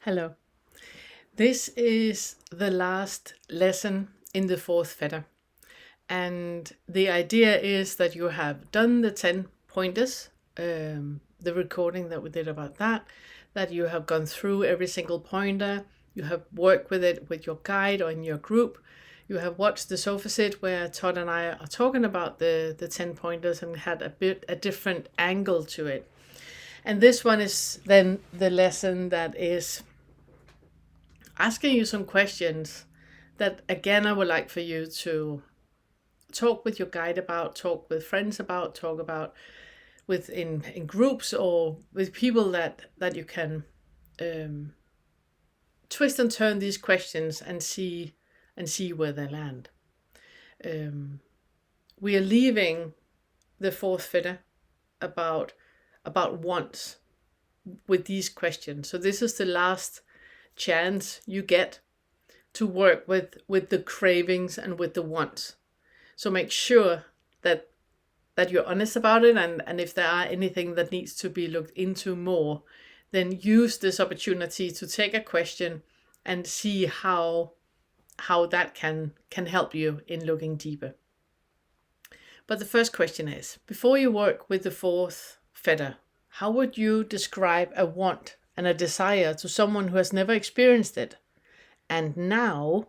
Hello. This is the last lesson in the fourth fetter. And the idea is that you have done the 10 pointers, the recording that we did about that you have gone through every single pointer, you have worked with it with your guide or in your group, you have watched the sofa sit where Todd and I are talking about the 10 pointers and had a different angle to it. And this one is then the lesson that is asking you some questions that, again, I would like for you to talk with your guide about, talk with friends about, talk about in groups or with people that you can twist and turn these questions and see where they land. We are leaving the fourth fetter about wants with these questions. So this is the last chance you get to work with the cravings and with the wants. So make sure that you're honest about it, and if there are anything that needs to be looked into more, then use this opportunity to take a question and see how that can help you in looking deeper. But the first question is, before you work with the fourth fetter, how would you describe a want and a desire to someone who has never experienced it? And now,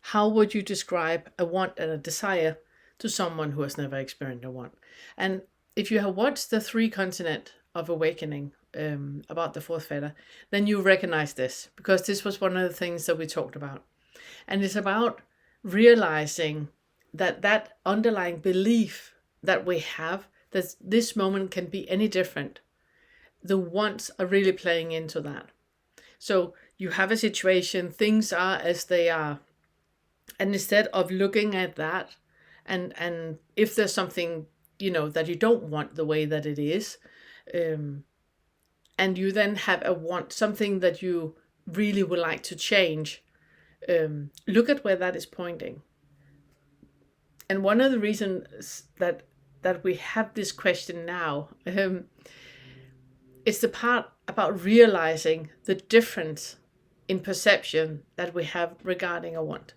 how would you describe a want and a desire to someone who has never experienced a want? And if you have watched the 3 continent of awakening about the fourth fetter, then you recognize this, because this was one of the things that we talked about. And it's about realizing that underlying belief that we have, that this moment can be any different. The wants are really playing into that. So you have a situation, things are as they are. And instead of looking at that, and if there's something, that you don't want the way that it is, and you then have a want, something that you really would like to change, look at where that is pointing. And one of the reasons that we have this question now, it's the part about realizing the difference in perception that we have regarding a want.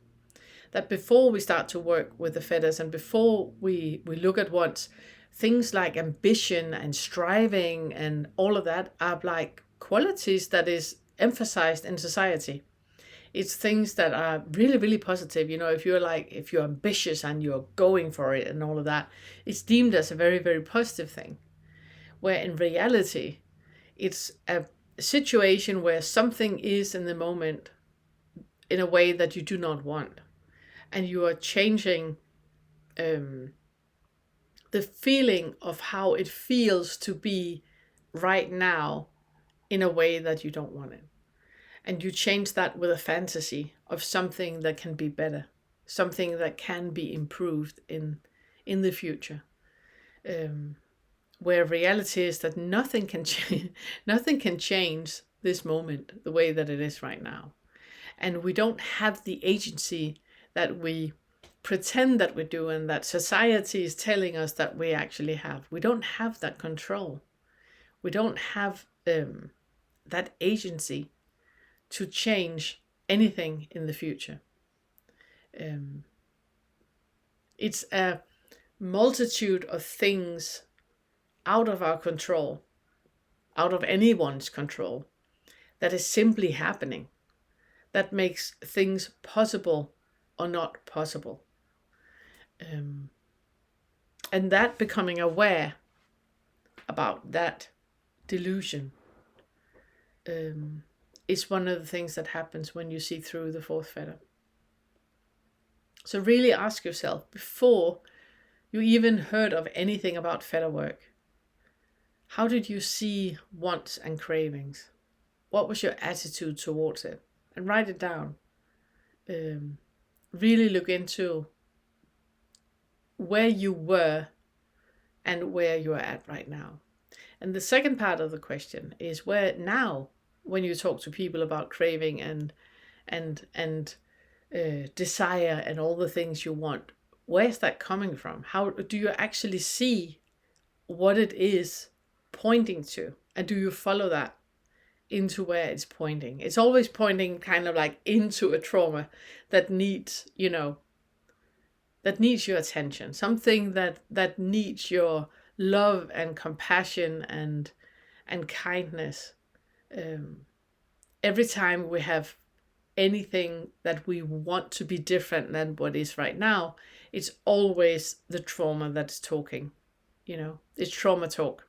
That before we start to work with the fetters and before we look at wants, things like ambition and striving and all of that are like qualities that is emphasized in society. It's things that are really, really positive. If you're ambitious and you're going for it and all of that, it's deemed as a very, very positive thing. Where in reality, it's a situation where something is in the moment in a way that you do not want. And you are changing the feeling of how it feels to be right now in a way that you don't want it. And you change that with a fantasy of something that can be better, something that can be improved in the future. Where reality is that nothing can change this moment the way that it is right now. And we don't have the agency that we pretend that we do and that society is telling us that we actually have. We don't have that control. We don't have that agency to change anything in the future. It's a multitude of things out of our control, out of anyone's control, that is simply happening, that makes things possible or not possible. And that becoming aware about that delusion is one of the things that happens when you see through the fourth fetter. So really ask yourself, before you even heard of anything about fetter work, how did you see wants and cravings? What was your attitude towards it? And write it down. Really look into where you were and where you are at right now. And the second part of the question is, where now, when you talk to people about craving and desire and all the things you want, where's that coming from? How do you actually see what it is pointing to, and do you follow that into where it's pointing. It's always pointing kind of like into a trauma that needs, that needs your attention, something that needs your love and compassion and kindness. Every time we have anything that we want to be different than what is right now, it's always the trauma that's talking. It's trauma talk.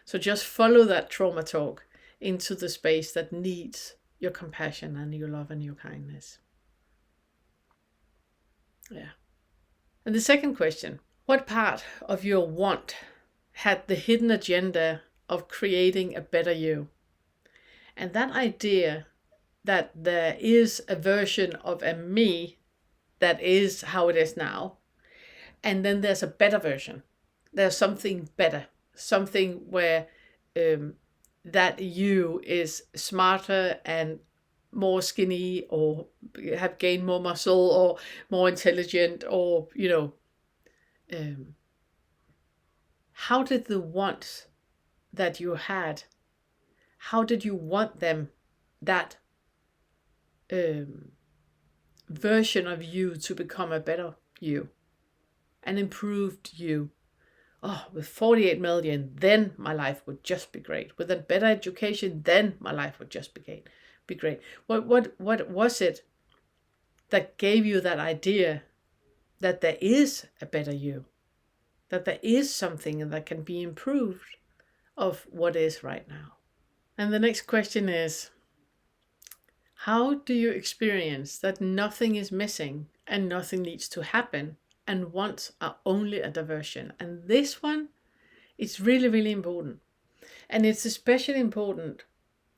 So just follow that trauma talk into the space that needs your compassion and your love and your kindness. Yeah. And the second question, what part of your want had the hidden agenda of creating a better you? And that idea that there is a version of a me that is how it is now, and then there's a better version. There's something better, something where that you is smarter and more skinny, or have gained more muscle, or more intelligent, or how did the wants that you had, how did you want them, that version of you, to become a better you, an improved you? Oh, with 48 million, then my life would just be great. With a better education, then my life would just be great. What was it that gave you that idea that there is a better you, that there is something that can be improved of what is right now? And the next question is, how do you experience that nothing is missing and nothing needs to happen, and wants are only a diversion? And this one is really, really important. And it's especially important.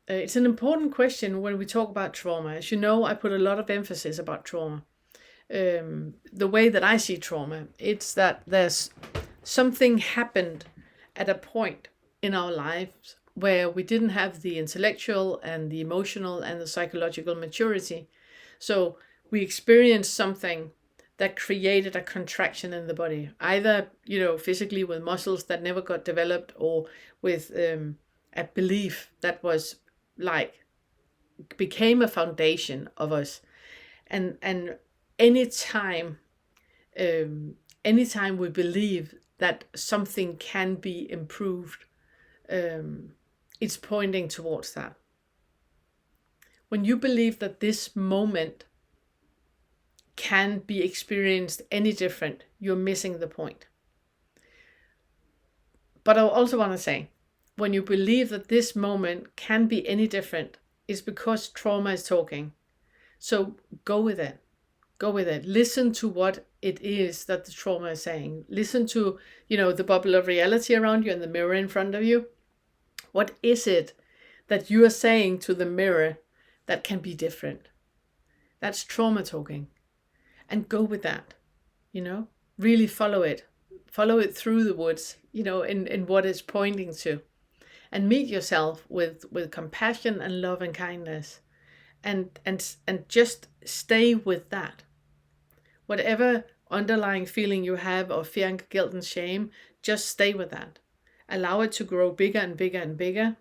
It's an important question when we talk about trauma. As you know, I put a lot of emphasis about trauma. The way that I see trauma, it's that there's something happened at a point in our lives where we didn't have the intellectual and the emotional and the psychological maturity. So we experienced something that created a contraction in the body, either, physically with muscles that never got developed, or with a belief that was like, became a foundation of us. And anytime we believe that something can be improved, it's pointing towards that. When you believe that this moment can be experienced any different, you're missing the point. But I also want to say, when you believe that this moment can be any different, it's because trauma is talking. So go with it. Go with it. Listen to what it is that the trauma is saying. Listen to, the bubble of reality around you and the mirror in front of you. What is it that you are saying to the mirror that can be different? That's trauma talking. And go with that, really follow it through the woods, in what it's pointing to, and meet yourself with compassion and love and kindness, and just stay with that. Whatever underlying feeling you have of fear and guilt and shame, just stay with that. Allow it to grow bigger and bigger and bigger.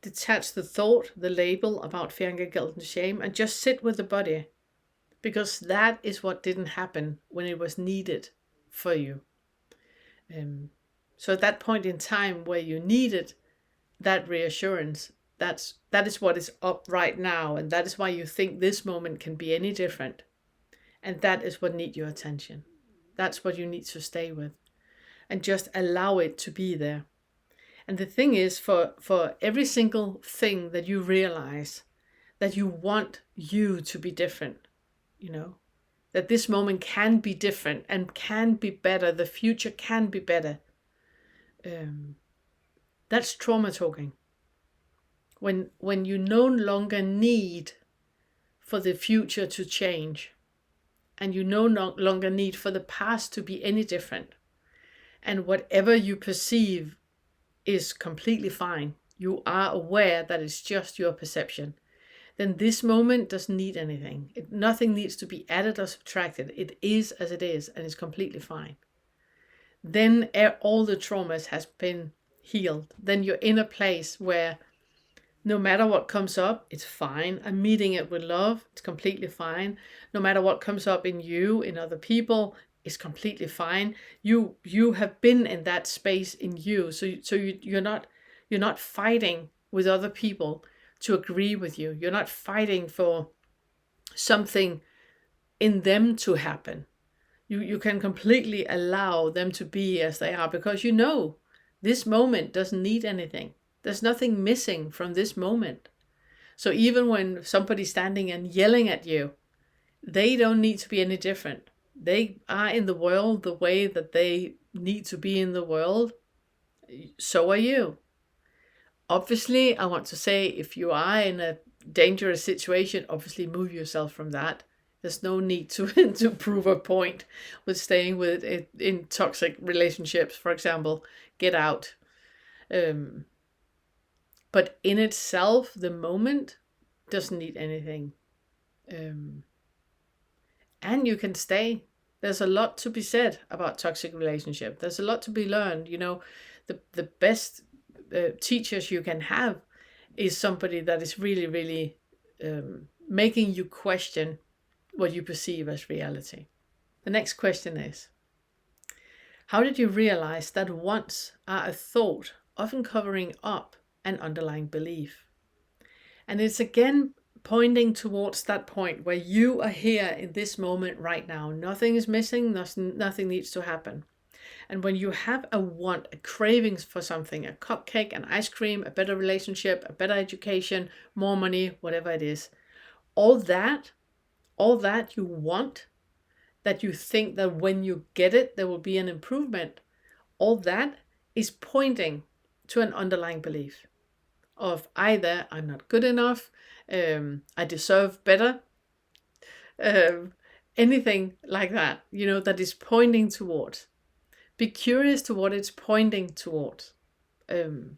Detach the thought, the label about fear and guilt and shame, and just sit with the body. Because that is what didn't happen when it was needed for you. So at that point in time where you needed that reassurance, that is what is up right now. And that is why you think this moment can be any different. And that is what needs your attention. That's what you need to stay with. And just allow it to be there. And the thing is, for every single thing that you realize that you want you to be different, that this moment can be different and can be better, the future can be better, that's trauma talking. When you no longer need for the future to change, and you no longer need for the past to be any different, and whatever you perceive is completely fine, you are aware that it's just your perception, then this moment doesn't need anything. Nothing needs to be added or subtracted. It is as it is, and it's completely fine. Then all the traumas has been healed. Then you're in a place where No matter what comes up, it's fine. I'm meeting it with love. It's completely fine. No matter what comes up in you, in other people, it's completely fine. You have been in that space in you. You're not fighting with other people to agree with you. You're not fighting for something in them to happen. You can completely allow them to be as they are, because you know this moment doesn't need anything. There's nothing missing from this moment. So even when somebody's standing and yelling at you, they don't need to be any different. They are in the world the way that they need to be in the world. So are you. Obviously, I want to say, if you are in a dangerous situation, obviously move yourself from that. There's no need to to prove a point with staying with it in toxic relationships, for example. Get out. But in itself, the moment doesn't need anything. And you can stay. There's a lot to be said about toxic relationship. There's a lot to be learned. You know, the best teachers you can have is somebody that is really, really making you question what you perceive as reality. The next question is, how did you realize that wants are a thought, often covering up an underlying belief? And it's again pointing towards that point where you are here in this moment right now. Nothing is missing, nothing needs to happen. And when you have a want, a cravings for something, a cupcake, an ice cream, a better relationship, a better education, more money, whatever it is, all that you want, that you think that when you get it, there will be an improvement, all that is pointing to an underlying belief of either I'm not good enough, I deserve better, anything like that, you know, that is pointing towards. Be curious to what it's pointing towards. And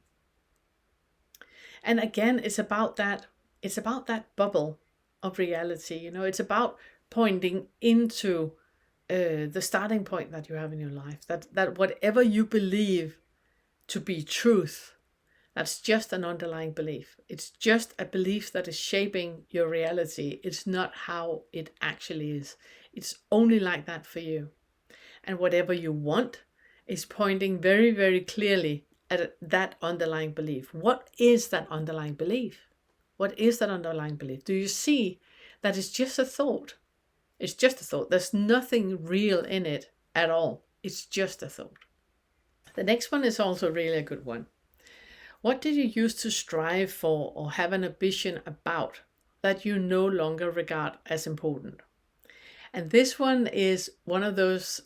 again, it's about that bubble of reality, you know, it's about pointing into the starting point that you have in your life, that whatever you believe to be truth, that's just an underlying belief. It's just a belief that is shaping your reality. It's not how it actually is. It's only like that for you. And whatever you want is pointing very, very clearly at that underlying belief. What is that underlying belief? What is that underlying belief? Do you see that it's just a thought? It's just a thought. There's nothing real in it at all. It's just a thought. The next one is also really a good one. What did you used to strive for or have an ambition about that you no longer regard as important? And this one is one of those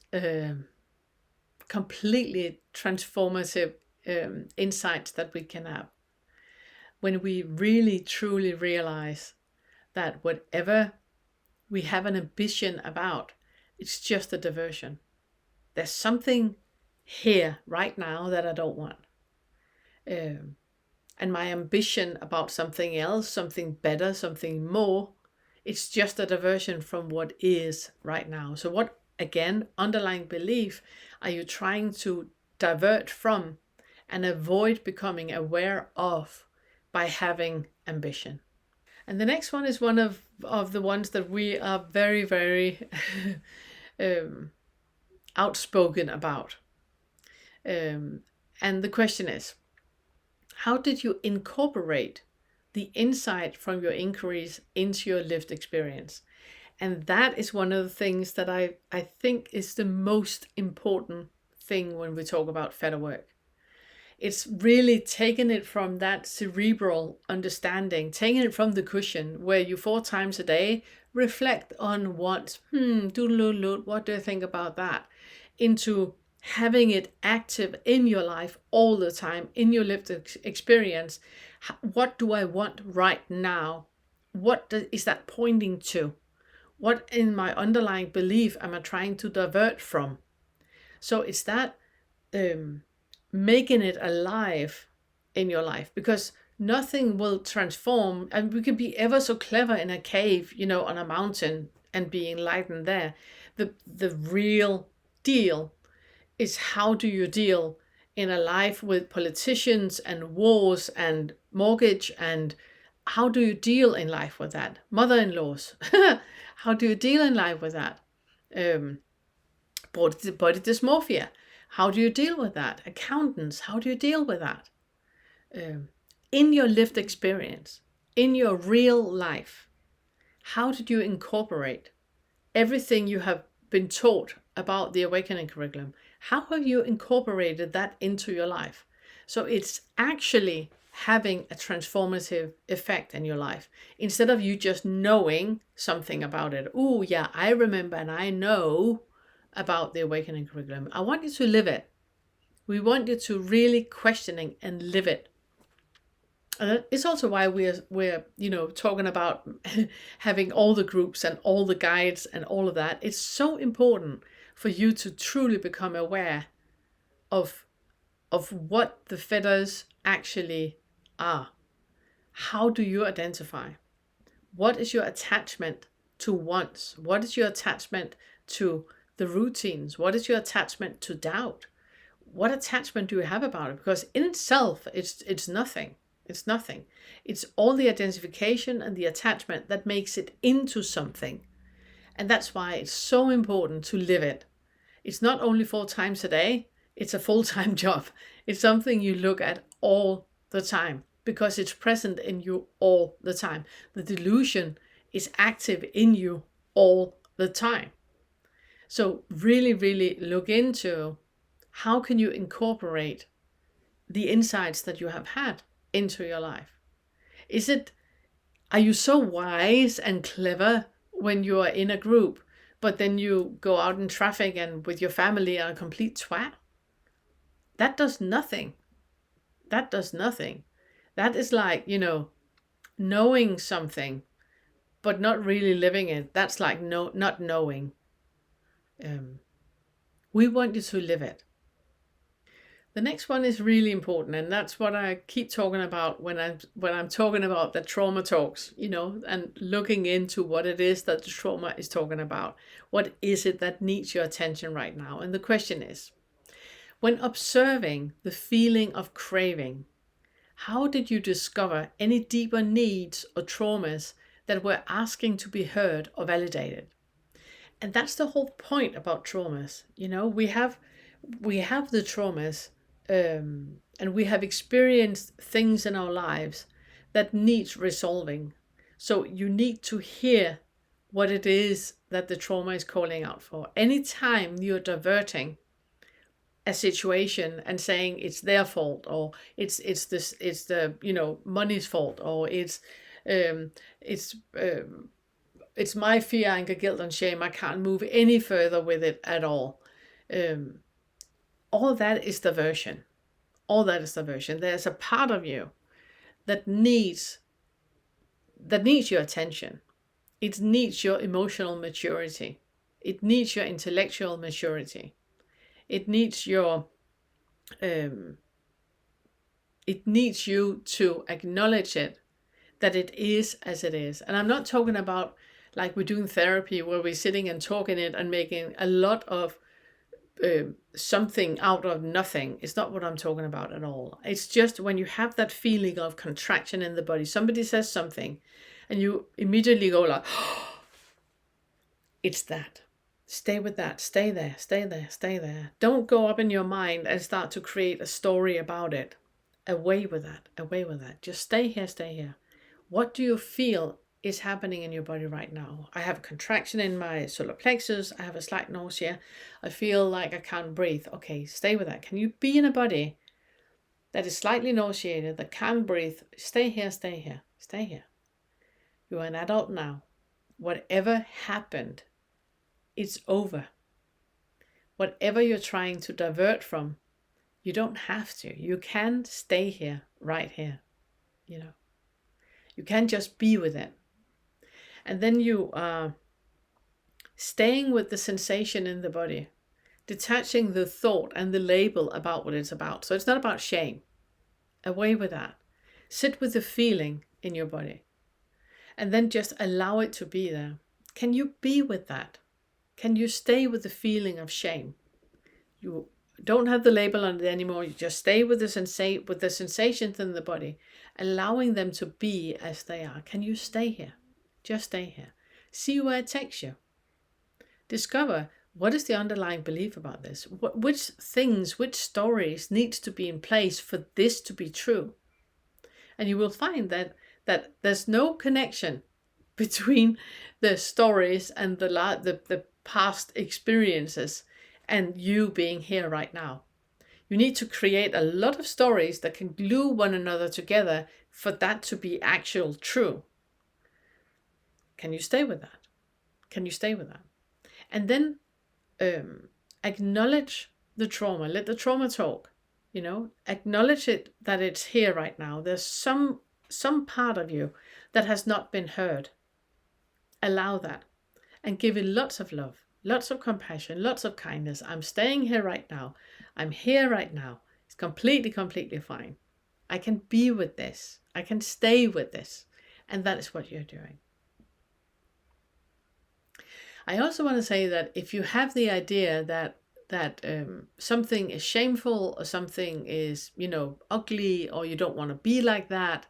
completely transformative insights that we can have. When we really truly realize that whatever we have an ambition about, it's just a diversion. There's something here right now that I don't want. And my ambition about something else, something better, something more, it's just a diversion from what is right now. So what, again, underlying belief are you trying to divert from and avoid becoming aware of by having ambition? And the next one is one of the ones that we are very, very outspoken about. And the question is, how did you incorporate the insight from your inquiries into your lived experience? And that is one of the things that I think is the most important thing when we talk about Fetter work. It's really taking it from that cerebral understanding, taking it from the cushion where you 4 times a day reflect on what do I think about that, into having it active in your life all the time, in your lived experience. What do I want right now? What is that pointing to? What in my underlying belief am I trying to divert from? So it's that making it alive in your life, because nothing will transform. And we can be ever so clever in a cave, you know, on a mountain and be enlightened there. The real deal is, how do you deal in a life with politicians and wars and mortgage, and how do you deal in life with that? Mother-in-laws, how do you deal in life with that? Body dysmorphia, how do you deal with that? Accountants, how do you deal with that? In your lived experience, in your real life, how did you incorporate everything you have been taught about the awakening curriculum? How have you incorporated that into your life? So it's actually having a transformative effect in your life, instead of you just knowing something about it. Oh yeah, I remember and I know about the awakening curriculum. I want you to live it. We want you to really questioning and live it. And it's also why we're talking about having all the groups and all the guides and all of that. It's so important for you to truly become aware of what the fetters actually are. How do you identify? What is your attachment to wants? What is your attachment to the routines? What is your attachment to doubt? What attachment do you have about it? Because in itself, it's nothing. It's nothing. It's all the identification and the attachment that makes it into something. And that's why it's so important to live it. It's not only 4 times a day, it's a full-time job. It's something you look at all the time because it's present in you all the time. The delusion is active in you all the time. So really, really look into how can you incorporate the insights that you have had into your life. Are you so wise and clever when you are in a group, but then you go out in traffic and with your family are a complete twat? That does nothing. That does nothing. That is like, knowing something, but not really living it. That's like not knowing. We want you to live it. The next one is really important, and that's what I keep talking about when I'm talking about the trauma talks, and looking into what it is that the trauma is talking about. What is it that needs your attention right now? And the question is, when observing the feeling of craving, how did you discover any deeper needs or traumas that were asking to be heard or validated? And that's the whole point about traumas. We have the traumas, and we have experienced things in our lives that needs resolving. So you need to hear what it is that the trauma is calling out for. Anytime you're diverting a situation and saying it's their fault, or it's the money's fault, or it's my fear, anger, guilt, and shame, I can't move any further with it at all. All that is diversion. All that is diversion. There's a part of you that needs your attention. It needs your emotional maturity. It needs your intellectual maturity. It needs it needs you to acknowledge it, that it is as it is. And I'm not talking about like we're doing therapy where we're sitting and talking it and making a lot of something out of nothing. It's not what I'm talking about at all. It's just when you have that feeling of contraction in the body, somebody says something and you immediately go like, oh, it's that. Stay with that. Stay there. Stay there. Stay there. Don't go up in your mind and start to create a story about it. Away with that. Away with that. Just stay here. Stay here. What do you feel is happening in your body right now? I have a contraction in my solar plexus. I have a slight nausea. I feel like I can't breathe. Okay, stay with that. Can you be in a body that is slightly nauseated, that can't breathe? Stay here. Stay here. Stay here. You are an adult now. Whatever happened, it's over. Whatever you're trying to divert from, you don't have to. You can stay here, right here. You can just be with it. And then you are staying with the sensation in the body, detaching the thought and the label about what it's about. So it's not about shame. Away with that. Sit with the feeling in your body. And then just allow it to be there. Can you be with that? Can you stay with the feeling of shame? You don't have the label on it anymore. You just stay with the sensations in the body, allowing them to be as they are. Can you stay here? Just stay here. See where it takes you. Discover what is the underlying belief about this. Which things, which stories needs to be in place for this to be true. And you will find that there's no connection between the stories and the past experiences and you being here right now. You need to create a lot of stories that can glue one another together for that to be actual true. Can you stay with that? Can you stay with that? And then acknowledge the trauma. Let the trauma talk. Acknowledge it, that it's here right now. There's some part of you that has not been heard. Allow that and give it lots of love, lots of compassion, lots of kindness. I'm staying here right now. I'm here right now. It's completely fine. I can be with this. I can stay with this. And that is what you're doing. I also want to say that if you have the idea that something is shameful or something is, ugly, or you don't want to be like that,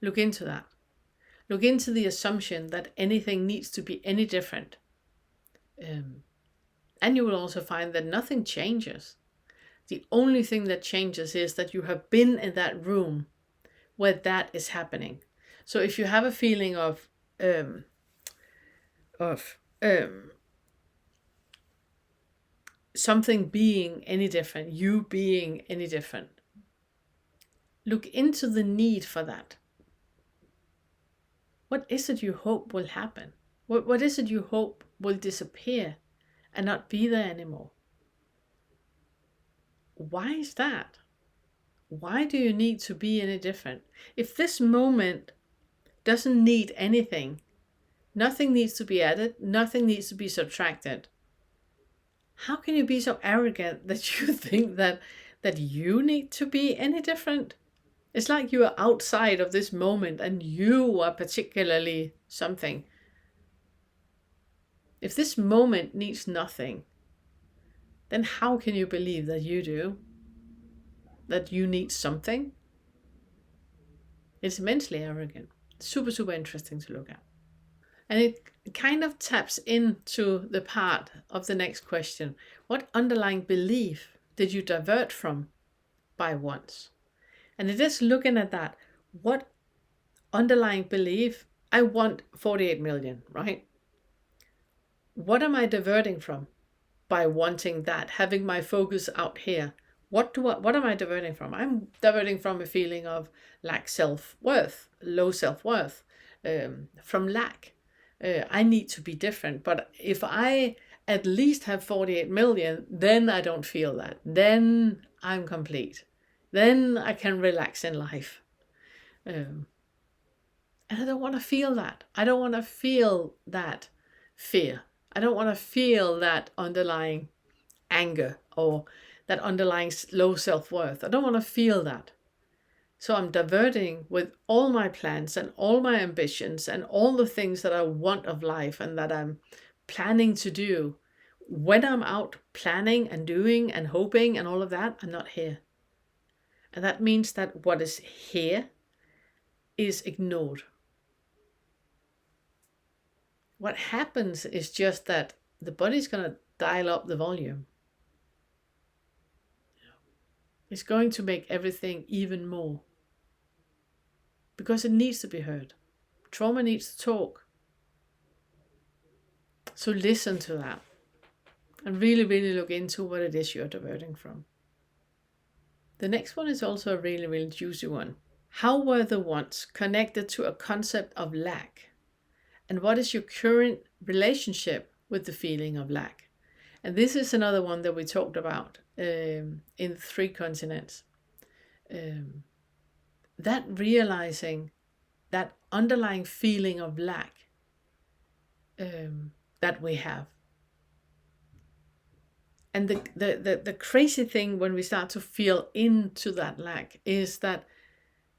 look into that. Look into the assumption that anything needs to be any different. And you will also find that nothing changes. The only thing that changes is that you have been in that room where that is happening. So if you have a feeling of something being any different, you being any different, look into the need for that. What is it you hope will happen? What is it you hope will disappear and not be there anymore? Why is that? Why do you need to be any different? If this moment doesn't need anything, nothing needs to be added, nothing needs to be subtracted, how can you be so arrogant that you think that you need to be any different? It's like you are outside of this moment and you are particularly something. If this moment needs nothing, then how can you believe that you do? That you need something? It's immensely arrogant. Super interesting to look at. And it kind of taps into the part of the next question. What underlying belief did you divert from by once? And it is looking at that. What underlying belief? I want 48 million, right? What am I diverting from by wanting that, having my focus out here? What am I diverting from? I'm diverting from a feeling of lack self-worth, low self-worth, from lack. I need to be different. But if I at least have 48 million, then I don't feel that. Then I'm complete. Then I can relax in life. And I don't want to feel that. I don't want to feel that fear. I don't want to feel that underlying anger or that underlying low self-worth. I don't want to feel that. So I'm diverting with all my plans and all my ambitions and all the things that I want of life and that I'm planning to do. When I'm out planning and doing and hoping and all of that, I'm not here. And that means that what is here is ignored. What happens is just that the body's going to dial up the volume. It's going to make everything even more. Because it needs to be heard. Trauma needs to talk. So listen to that. And really look into what it is you're diverting from. The next one is also a really juicy one. How were the wants connected to a concept of lack? And what is your current relationship with the feeling of lack? And this is another one that we talked about in 3 continents. That realizing that underlying feeling of lack that we have. And the crazy thing when we start to feel into that lack is that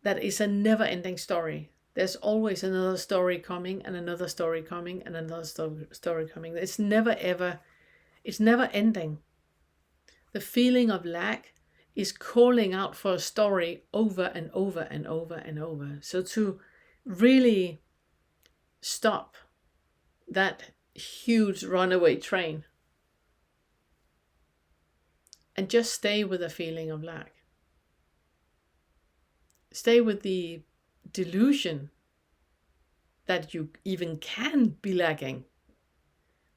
is a never-ending story. There's always another story coming and another story coming and another story coming. It's never ending. The feeling of lack is calling out for a story over and over and over and over. So to really stop that huge runaway train and just stay with a feeling of lack. Stay with the delusion that you even can be lacking,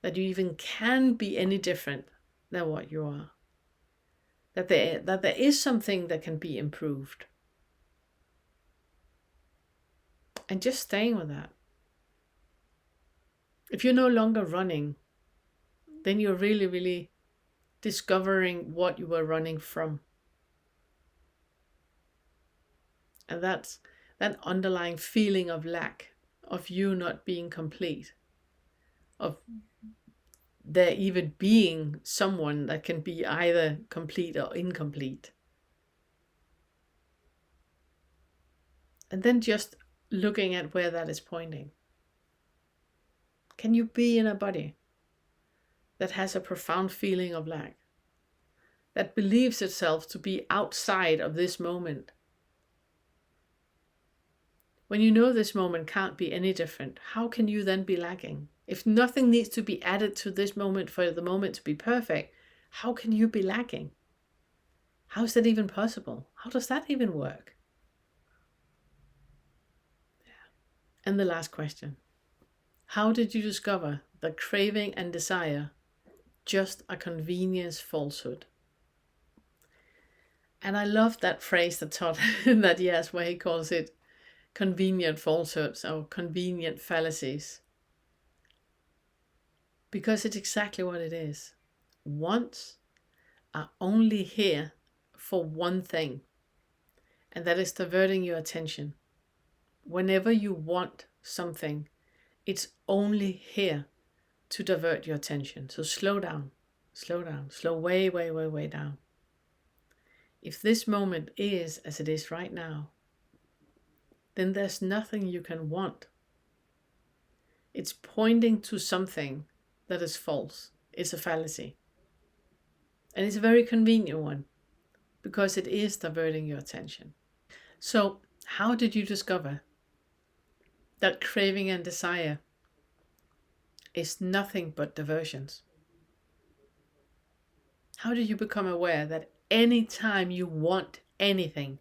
that you even can be any different than what you are, that there is something that can be improved. And just staying with that. If you're no longer running, then you're really, really discovering what you were running from. And that's that underlying feeling of lack, of you not being complete, of there even being someone that can be either complete or incomplete. And then just looking at where that is pointing. Can you be in a body that has a profound feeling of lack, that believes itself to be outside of this moment? When you know this moment can't be any different, how can you then be lacking? If nothing needs to be added to this moment for the moment to be perfect, how can you be lacking? How is that even possible? How does that even work? And the last question. How did you discover that craving and desire just a convenience falsehood? And I love that phrase that Todd that he has, where he calls it convenient falsehoods or convenient fallacies. Because it's exactly what it is. Wants are only here for one thing, and that is diverting your attention. Whenever you want something, it's only here to divert your attention. So slow down, slow way, way, way, way down. If this moment is as it is right now, then there's nothing you can want. It's pointing to something that is false. It's a fallacy. And it's a very convenient one because it is diverting your attention. So how did you discover that craving and desire is nothing but diversions? How did you become aware that any time you want anything,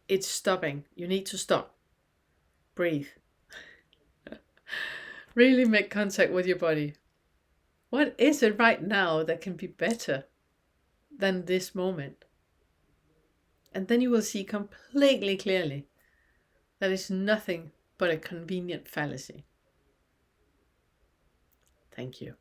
it's stopping? You need to stop. Breathe. Really make contact with your body. What is it right now that can be better than this moment? And then you will see completely clearly that it's nothing but a convenient fallacy. Thank you.